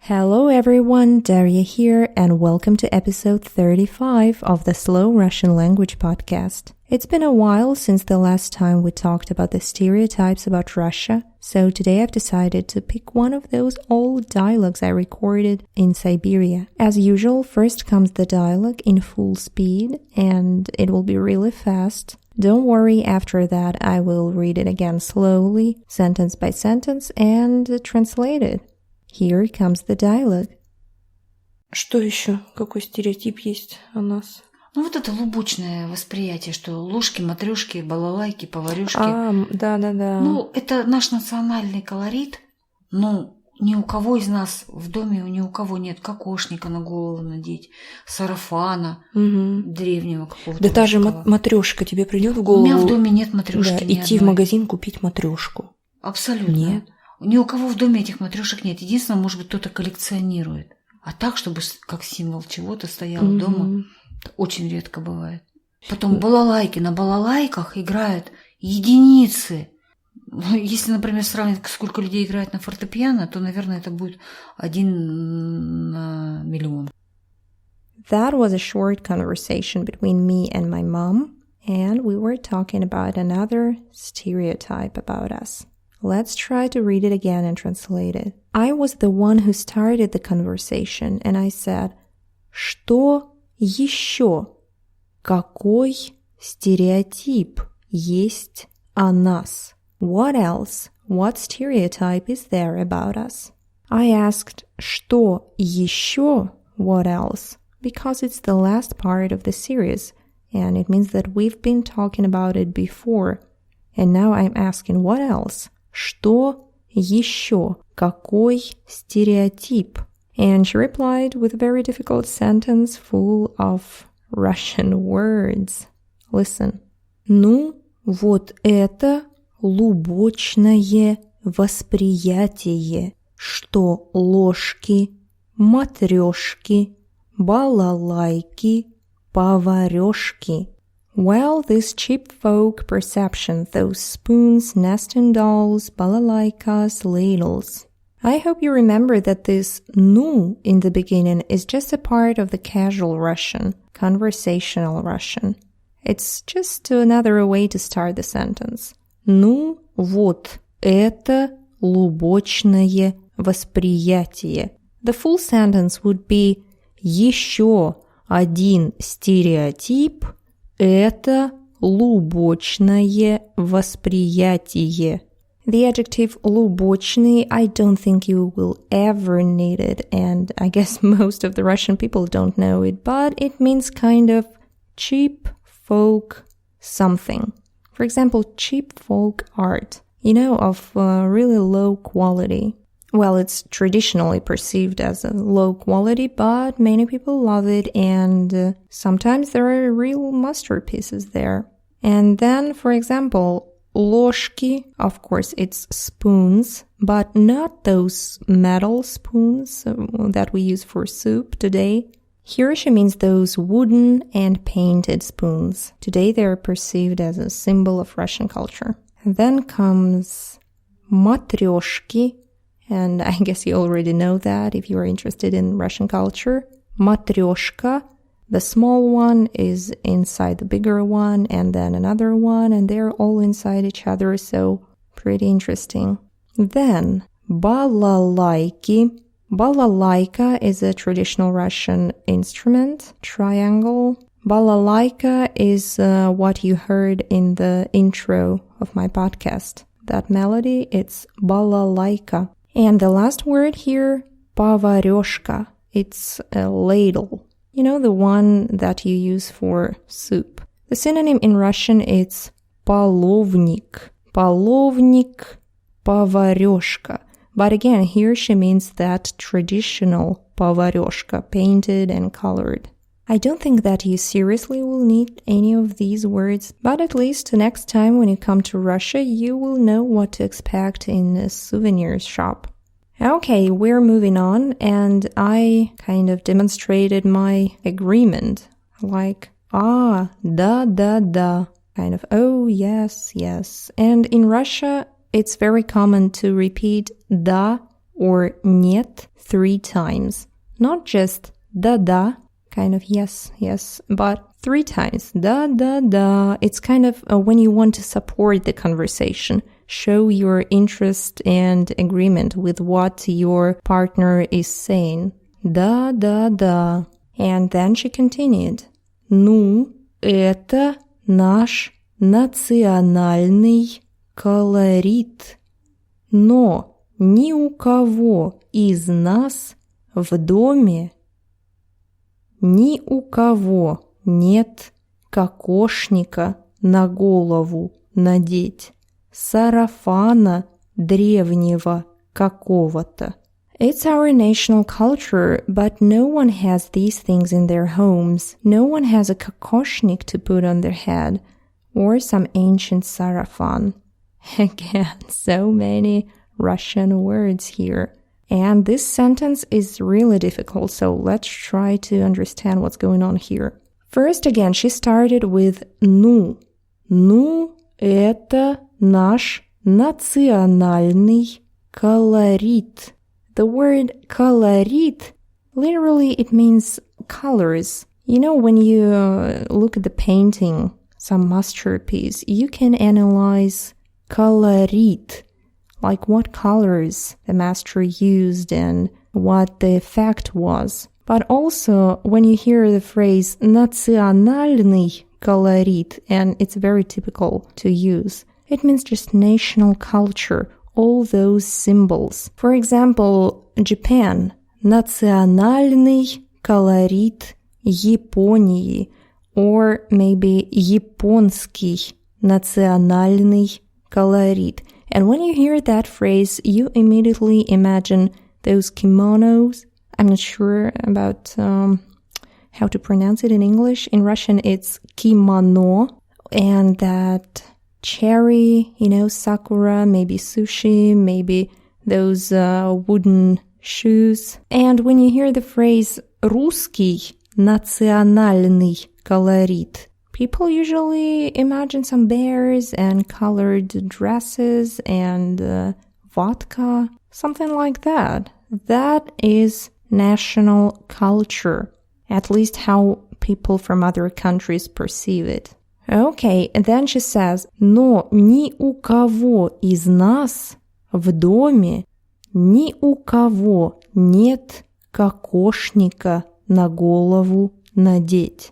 Hello everyone, Daria here, and welcome to episode 35 of the Slow Russian Language Podcast. It's been a while since the last time we talked about the stereotypes about Russia, so today I've decided to pick one of those old dialogues I recorded in Siberia. As usual, first comes the dialogue in full speed, and it will be really fast. Don't worry, after that I will read it again slowly, sentence by sentence, and translate it. Here comes the dialogue. Что еще? Какой стереотип есть о нас? Ну вот это лубочное восприятие, что ложки, матрёшки, балалайки, поварёшки. Да. Ну, это наш национальный колорит. Ну, ни у кого из нас в доме, ни у кого нет кокошника на голову надеть, сарафана, древнего какого-то. Да та же матрёшка тебе придёт в голову. У меня в доме нет матрёшки. Да, идти в магазин, купить матрёшку. Абсолютно. Нет. Ни у кого в доме этих матрёшек нет. Единственное, может быть, кто-то коллекционирует. А так, чтобы как символ чего-то стояло дома, очень редко бывает. Потом балалайки. На балалайках играют единицы. Если, например, сравнить, сколько людей играет на фортепиано, то, наверное, это будет 1 на миллион. That was a short conversation between me and my mom, and we were talking about another stereotype about us. Let's try to read it again and translate it. I was the one who started the conversation, and I said, что еще? Какой стереотип есть о нас? What else? What stereotype is there about us? I asked, что еще? What else? Because it's the last part of the series, and it means that we've been talking about it before. And now I'm asking, what else? Что еще? Какой стереотип? And she replied with a very difficult sentence full of Russian words. Listen. Ну, вот это лубочное восприятие, что ложки, матрёшки, балалайки, поварёшки. Well, this cheap folk perception, those spoons, nesting dolls, balalaikas, ladles. I hope you remember that this nu in the beginning is just a part of the casual Russian, conversational Russian. It's just another way to start the sentence. Ну, вот это лубочное восприятие. The full sentence would be еще один стереотип – это лубочное восприятие. The adjective лубочный, I don't think you will ever need it, and I guess most of the Russian people don't know it, but it means kind of cheap folk something. For example, cheap folk art, of really low quality. Well, it's traditionally perceived as a low quality, but many people love it, and sometimes there are real masterpieces there. And then, for example, ложки, of course, it's spoons, but not those metal spoons that we use for soup today. Here she means those wooden and painted spoons. Today they are perceived as a symbol of Russian culture. And then comes matrёшки. And I guess you already know that if you are interested in Russian culture. Matrёшka, the small one is inside the bigger one, and then another one, and they're all inside each other, so pretty interesting. Then, балалайки. Balalaika is a traditional Russian instrument, triangle. Balalaika is what you heard in the intro of my podcast. That melody, it's balalaika. And the last word here, поварёшка. It's a ladle. The one that you use for soup. The synonym in Russian is половник. Половник, поварёшка. But again, here she means that traditional поварёшка, painted and colored. I don't think that you seriously will need any of these words, but at least next time when you come to Russia, you will know what to expect in a souvenir shop. Okay, we're moving on, and I kind of demonstrated my agreement, like, да, kind of, oh, yes. And in Russia, it's very common to repeat da or нет 3 times. Not just да-да, kind of yes, but 3 times. Да-да-да. It's kind of when you want to support the conversation, show your interest and agreement with what your partner is saying. Да-да-да. And then she continued. Ну, это наш национальный колорит. Но ни у кого из нас в доме ни у кого нет кокошника на голову надеть, сарафана древнего какого-то. It's our national culture, but no one has these things in their homes. No one has a kokошnik to put on their head, or some ancient sarafan. Again, so many Russian words here. And this sentence is really difficult, so let's try to understand what's going on here. First, again, she started with ну. Ну, это наш национальный колорит. The word колорит, literally it means colors. You know, when you look at the painting, some masterpiece, you can analyze колорит, like what colors the master used and what the effect was. But also, when you hear the phrase национальный колорит, and it's very typical to use, it means just national culture, all those symbols. For example, Japan, национальный колорит Японии, or maybe японский национальный колорит. And when you hear that phrase, you immediately imagine those kimonos. I'm not sure about how to pronounce it in English. In Russian, it's kimono. And that cherry, sakura, maybe sushi, maybe those wooden shoes. And when you hear the phrase русский национальный колорит, people usually imagine some bears and colored dresses and vodka, something like that. That is national culture, at least how people from other countries perceive it. Okay, and then she says, но ни у кого из нас в доме ни у кого нет кокошника на голову надеть.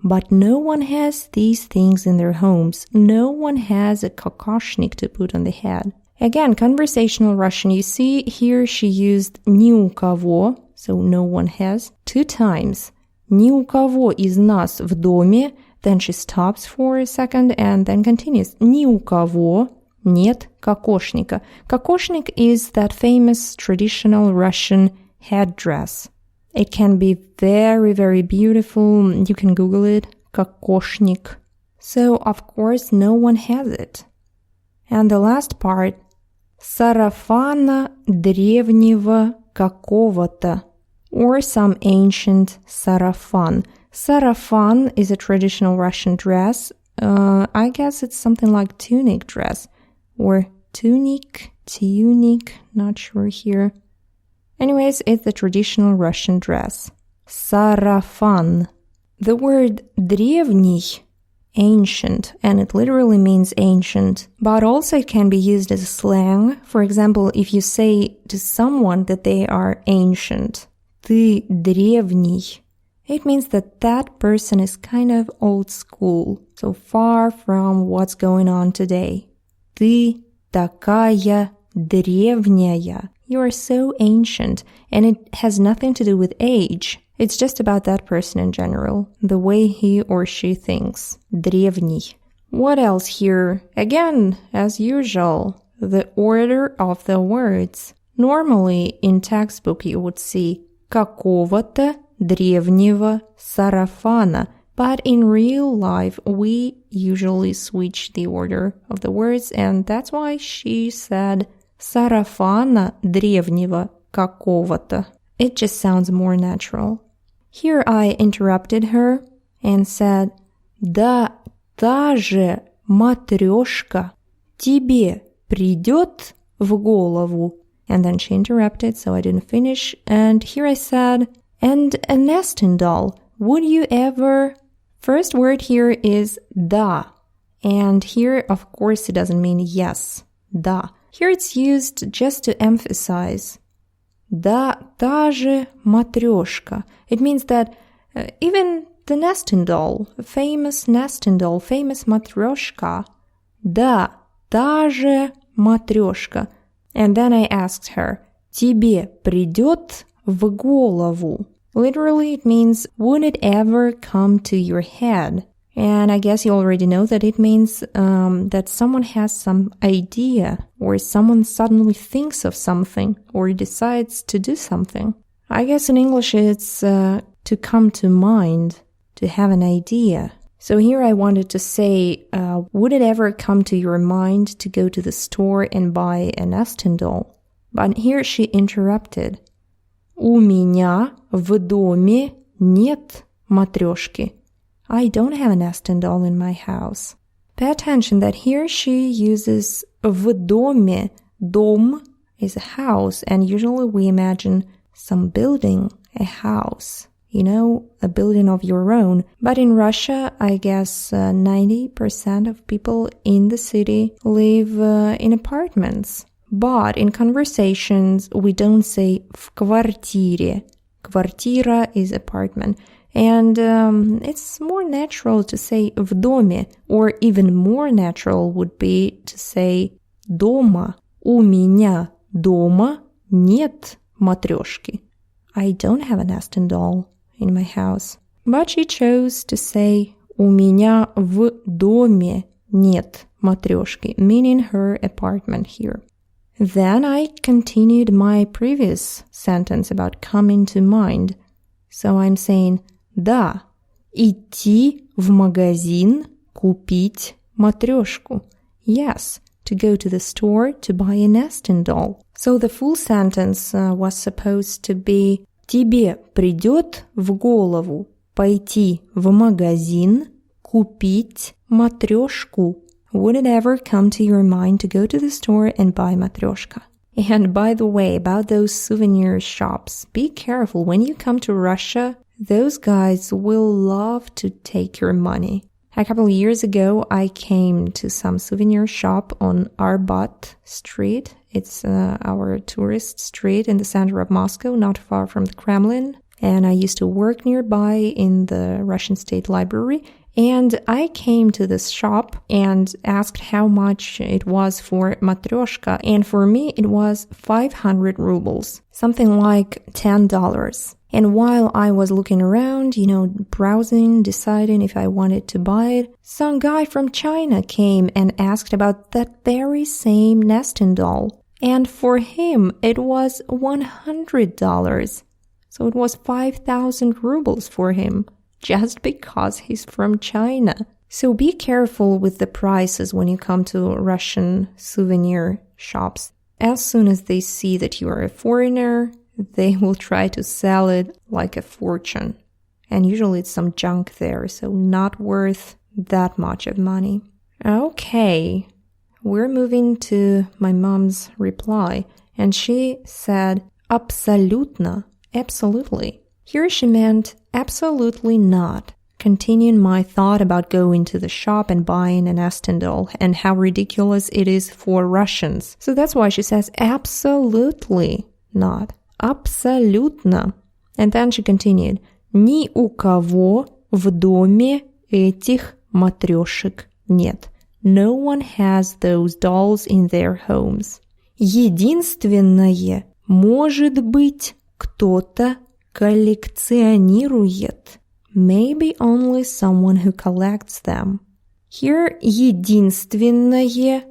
But no one has these things in their homes. No one has a kокошник to put on the head. Again, conversational Russian. You see here she used ни у кого, so no one has, 2 times. Ни у кого из нас в доме. Then she stops for a second and then continues. Ни у кого нет кокошника. Кокошник is that famous traditional Russian headdress. It can be very, very beautiful. You can Google it. Кокошник. So, of course, no one has it. And the last part. Сарафана древнего какого-то. Or some ancient sarafan. Sarafan is a traditional Russian dress. I guess it's something like tunic dress. Or tunic, not sure here. Anyways, it's the traditional Russian dress. Sarafan. The word древний, ancient, and it literally means ancient, but also it can be used as a slang. For example, if you say to someone that they are ancient, ты древний, it means that that person is kind of old school, so far from what's going on today. Ты такая древняя. You are so ancient, and it has nothing to do with age. It's just about that person in general, the way he or she thinks. Древний. What else here? Again, as usual, the order of the words. Normally, in textbook, you would see какого-то древнего сарафана. But in real life, we usually switch the order of the words, and that's why she said сарафана древнего какого-то. It just sounds more natural. Here I interrupted her and said, да та же матрёшка тебе придёт в голову. And then she interrupted, so I didn't finish. And here I said, and a nesting doll. Would you ever... First word here is да. And here, of course, it doesn't mean yes. Да. Here it's used just to emphasize. Да, та же матрёшка. It means that even the nesting doll, a famous nesting doll, famous matrёшка. Да, та же матрёшка. And then I asked her, Тебе придёт в голову. Literally, it means, would it ever come to your head? And I guess you already know that it means that someone has some idea, or someone suddenly thinks of something, or decides to do something. I guess in English it's to come to mind, to have an idea. So here I wanted to say, would it ever come to your mind to go to the store and buy a nesting doll? But here she interrupted. У меня в доме нет матрёшки. I don't have a nesting doll in my house. Pay attention that here she uses в доме. Дом is a house, and usually we imagine some building, a house. You know, a building of your own. But in Russia, I guess 90% of people in the city live in apartments. But in conversations, we don't say в квартире. Квартира is apartment. And it's more natural to say в доме, or even more natural would be to say дома. У меня дома нет матрёшки. I don't have a nesting doll in my house. But she chose to say у меня в доме нет матрёшки, meaning her apartment here. Then I continued my previous sentence about coming to mind. So I'm saying, да, идти в магазин, купить матрёшку. Yes, to go to the store to buy a nesting doll. So the full sentence was supposed to be Тебе придёт в голову пойти в магазин, купить матрёшку. Would it ever come to your mind to go to the store and buy matrёшka? And by the way, about those souvenir shops, be careful. When you come to Russia, those guys will love to take your money. A couple of years ago, I came to some souvenir shop on Arbat Street. It's our tourist street in the center of Moscow, not far from the Kremlin. And I used to work nearby in the Russian State Library. And I came to this shop and asked how much it was for matrёшka. And for me, it was 500 rubles, something like $10. And while I was looking around, browsing, deciding if I wanted to buy it, some guy from China came and asked about that very same nesting doll. And for him, it was $100. So it was 5,000 rubles for him, just because he's from China. So be careful with the prices when you come to Russian souvenir shops. As soon as they see that you are a foreigner, they will try to sell it like a fortune. And usually it's some junk there, so not worth that much of money. Okay, we're moving to my mom's reply. And she said, Абсолютно, absolutely. Here she meant absolutely not. Continuing my thought about going to the shop and buying an nesting doll and how ridiculous it is for Russians. So that's why she says absolutely not. Абсолютно. And then she continued, Ни у кого в доме этих матрёшек нет. No one has those dolls in their homes. Единственное, может быть, кто-то коллекционирует. Maybe only someone who collects them. Here, единственное.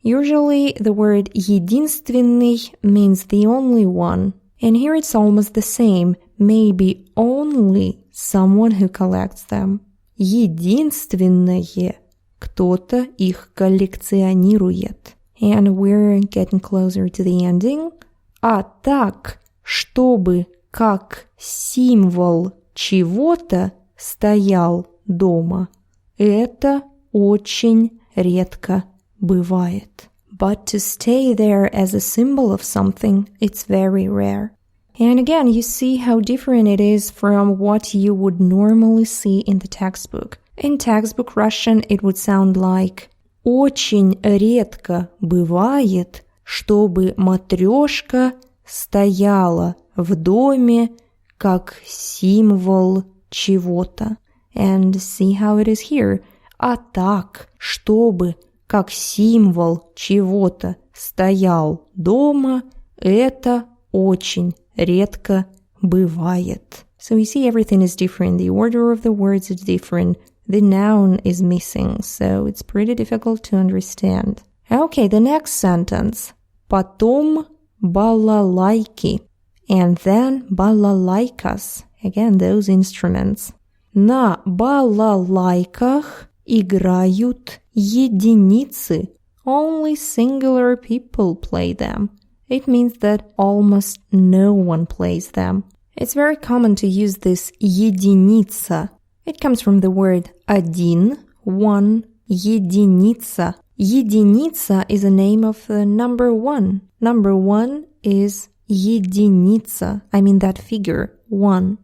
Usually the word единственный means the only one. And here it's almost the same. Maybe only someone who collects them. Единственное. Кто-то их коллекционирует. And we're getting closer to the ending. А так, чтобы как символ чего-то стоял дома, это очень редко бывает. but to stay there as a symbol of something, it's very rare. And again, you see how different it is from what you would normally see in the textbook. In textbook Russian, it would sound like «Очень редко бывает, чтобы матрёшка стояла в доме как символ чего-то». And see how it is here. А так, чтобы как символ чего-то стоял дома, это очень редко бывает. So you see everything is different. The order of the words is different. The noun is missing, so it's pretty difficult to understand. Okay, the next sentence. Потом балалайки. And then балалайкас. Again, those instruments. На балалайках играют единицы. Only singular people play them. It means that almost no one plays them. It's very common to use this единица. It comes from the word один, one, единица. Единица is a name of the number one. Number one is единица. I mean that figure, one.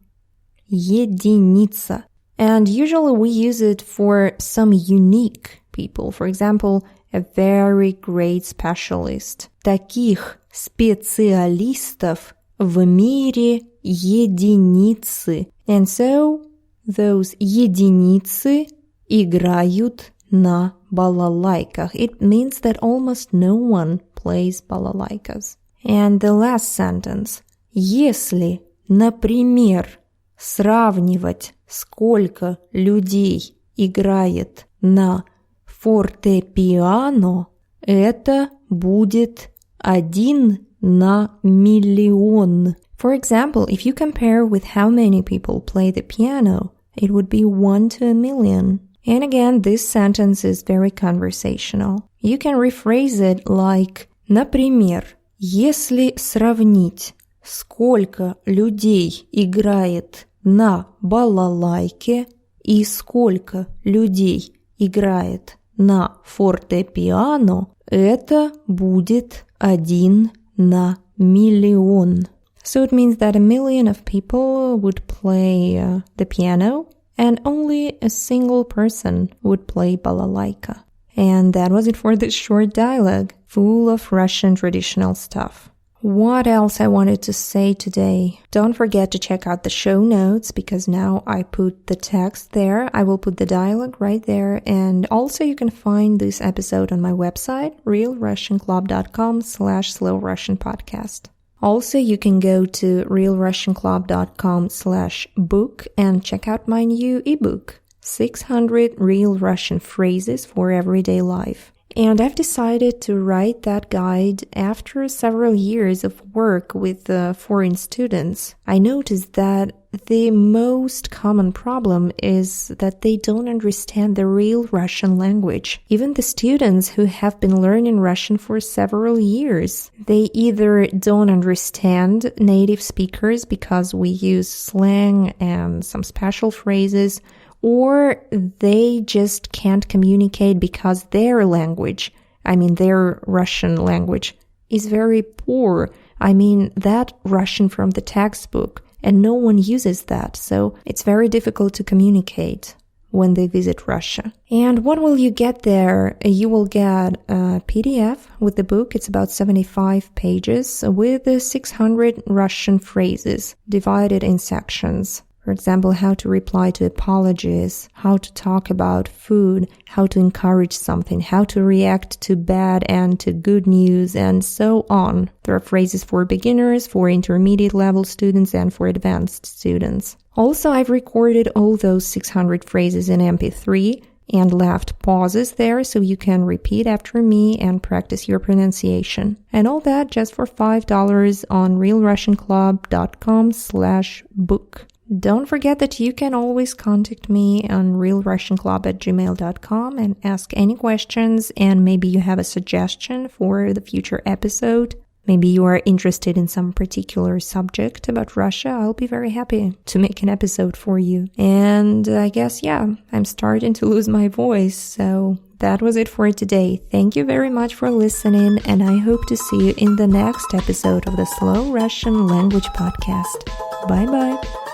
Единица. And usually we use it for some unique people. For example, a very great specialist. Таких специалистов в мире единицы. And so, those единицы играют на балалайках. It means that almost no one plays балалайкас. And the last sentence. Если, например, сравнивать, сколько людей играет на фортепиано, это будет 1 на миллион. For example, if you compare with how many people play the piano, it would be 1 to a million. And again, this sentence is very conversational. You can rephrase it like, например, если сравнить, сколько людей играет на балалайке и сколько людей играет на фортепиано, это будет 1 на миллион. So it means that 1 million of people would play the piano and only a single person would play balalaika. And that was it for this short dialogue, full of Russian traditional stuff. What else I wanted to say today? Don't forget to check out the show notes because now I put the text there. I will put the dialogue right there. And also you can find this episode on my website, realrussianclub.com/slowrussianpodcast. Also, you can go to realrussianclub.com/book and check out my new ebook, 600 Real Russian Phrases for Everyday Life. And I've decided to write that guide after several years of work with foreign students. I noticed that the most common problem is that they don't understand the real Russian language. Even the students who have been learning Russian for several years, they either don't understand native speakers because we use slang and some special phrases, or they just can't communicate because their language, I mean their Russian language, is very poor. I mean that Russian from the textbook, and no one uses that, so it's very difficult to communicate when they visit Russia. And what will you get there? You will get a PDF with the book. It's about 75 pages with 600 Russian phrases divided in sections. For example, how to reply to apologies, how to talk about food, how to encourage something, how to react to bad and to good news, and so on. There are phrases for beginners, for intermediate level students, and for advanced students. Also, I've recorded all those 600 phrases in MP3 and left pauses there so you can repeat after me and practice your pronunciation. And all that just for $5 on realrussianclub.com/book. Don't forget that you can always contact me on realrussianclub@gmail.com and ask any questions, and maybe you have a suggestion for the future episode. Maybe you are interested in some particular subject about Russia. I'll be very happy to make an episode for you. And I guess, I'm starting to lose my voice. So that was it for today. Thank you very much for listening. And I hope to see you in the next episode of the Slow Russian Language Podcast. Bye-bye.